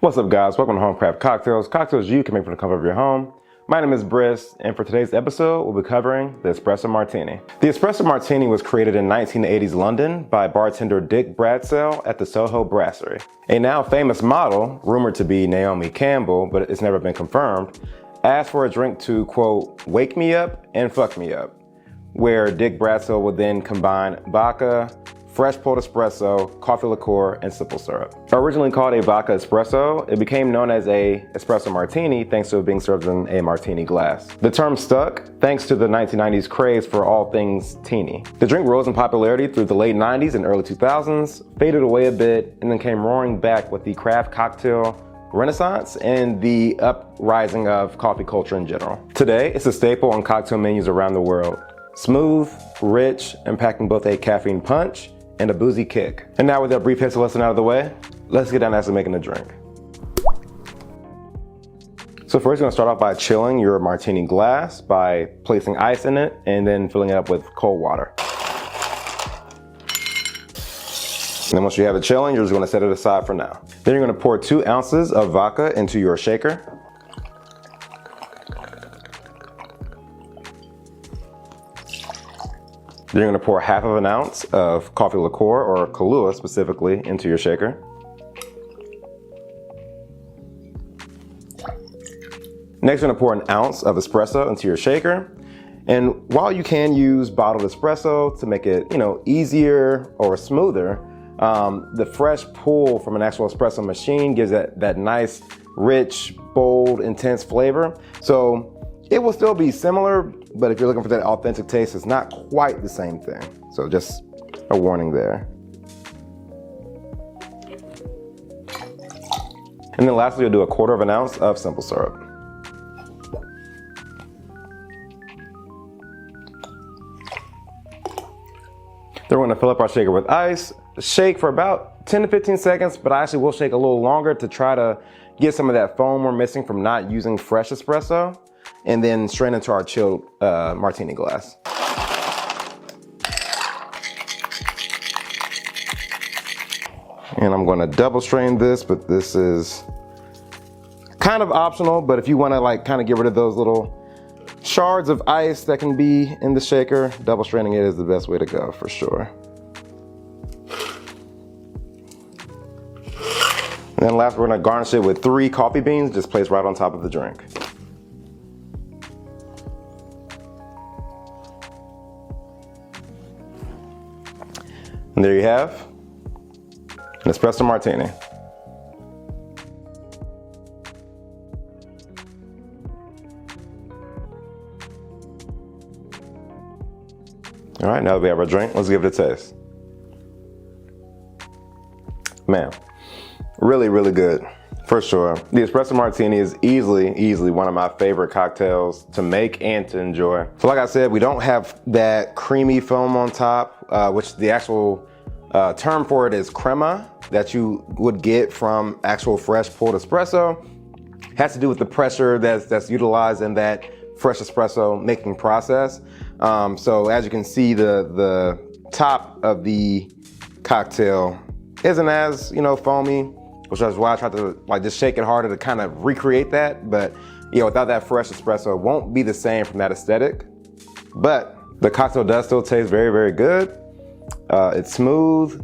What's up, guys? Welcome to HomeCraft Cocktails you can make from the comfort of your home. My name is Briss, and for today's episode, we'll be covering the Espresso Martini. The Espresso Martini was created in 1980s London by bartender Dick Bradsell at the Soho Brasserie. A now famous model, rumored to be Naomi Campbell, but it's never been confirmed, asked for a drink to, quote, wake me up and fuck me up, where Dick Bradsell would then combine vodka, fresh pulled espresso, coffee liqueur, and simple syrup. Originally called a vodka espresso, it became known as a espresso martini thanks to it being served in a martini glass. The term stuck thanks to the 1990s craze for all things teeny. The drink rose in popularity through the late 90s and early 2000s, faded away a bit, and then came roaring back with the craft cocktail renaissance and the uprising of coffee culture in general. Today, it's a staple on cocktail menus around the world. Smooth, rich, and packing both a caffeine punch and a boozy kick. And now with that brief history lesson out of the way, let's get down to actually making the drink. So first, you're gonna start off by chilling your martini glass by placing ice in it and then filling it up with cold water. And then once you have it chilling, you're just gonna set it aside for now. Then you're gonna pour 2 ounces of vodka into your shaker. Then you're gonna pour 1/2 ounce of coffee liqueur, or Kahlua specifically, into your shaker. Next, you're gonna pour 1 ounce of espresso into your shaker. And while you can use bottled espresso to make it, easier or smoother, the fresh pull from an actual espresso machine gives that nice, rich, bold, intense flavor. So it will still be similar, but if you're looking for that authentic taste, it's not quite the same thing. So just a warning there. And then lastly, you'll do 1/4 ounce of simple syrup. Then we're gonna fill up our shaker with ice, shake for about 10 to 15 seconds, but I actually will shake a little longer to try to get some of that foam we're missing from not using fresh espresso, and then strain into our chilled martini glass. And I'm gonna double strain this, but this is kind of optional, but if you wanna kind of get rid of those little shards of ice that can be in the shaker, double straining it is the best way to go for sure. And then last, we're gonna garnish it with 3 coffee beans, just placed right on top of the drink. And there you have an Espresso Martini. All right, now that we have our drink, let's give it a taste. Man, really, really good, for sure. The Espresso Martini is easily one of my favorite cocktails to make and to enjoy. So like I said, we don't have that creamy foam on top, which the actual term for it is crema, that you would get from actual fresh pulled espresso. Has to do with the pressure that's utilized in that fresh espresso making process. So as you can see, the top of the cocktail isn't as foamy, which is why I tried to just shake it harder to kind of recreate that. But without that fresh espresso, it won't be the same from that aesthetic. But the cocktail does still taste very, very good. It's smooth,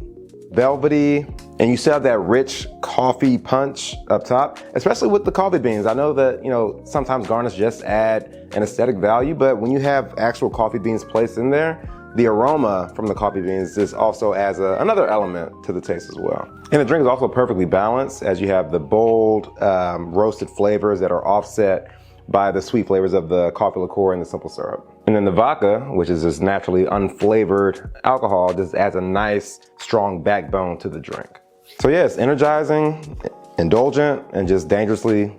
velvety, and you still have that rich coffee punch up top, especially with the coffee beans. I know that, sometimes Garnish just add an aesthetic value, but when you have actual coffee beans placed in there, the aroma from the coffee beans just also adds another element to the taste as well. And the drink is also perfectly balanced, as you have the bold, roasted flavors that are offset by the sweet flavors of the coffee liqueur and the simple syrup. And then the vodka, which is just naturally unflavored alcohol, just adds a nice, strong backbone to the drink. So yeah, it's energizing, indulgent, and just dangerously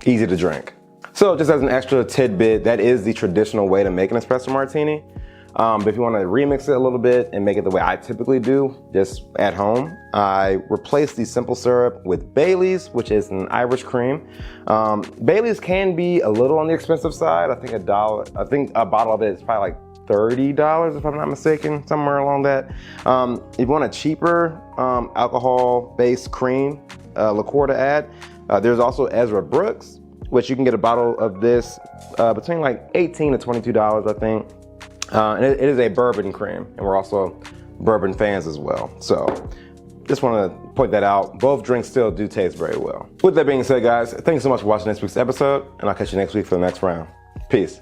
easy to drink. So just as an extra tidbit, that is the traditional way to make an espresso martini. But if you want to remix it a little bit and make it the way I typically do, just at home, I replace the simple syrup with Bailey's, which is an Irish cream. Bailey's can be a little on the expensive side. I think a bottle of it is probably like $30 if I'm not mistaken, somewhere along that. If you want a cheaper alcohol-based cream liqueur to add, There's also Ezra Brooks, which you can get a bottle of this between like $18 to $22, I think. And it is a bourbon cream, and we're also bourbon fans as well. So just want to point that out. Both drinks still do taste very well. With that being said, guys, thanks so much for watching this week's episode, and I'll catch you next week for the next round. Peace.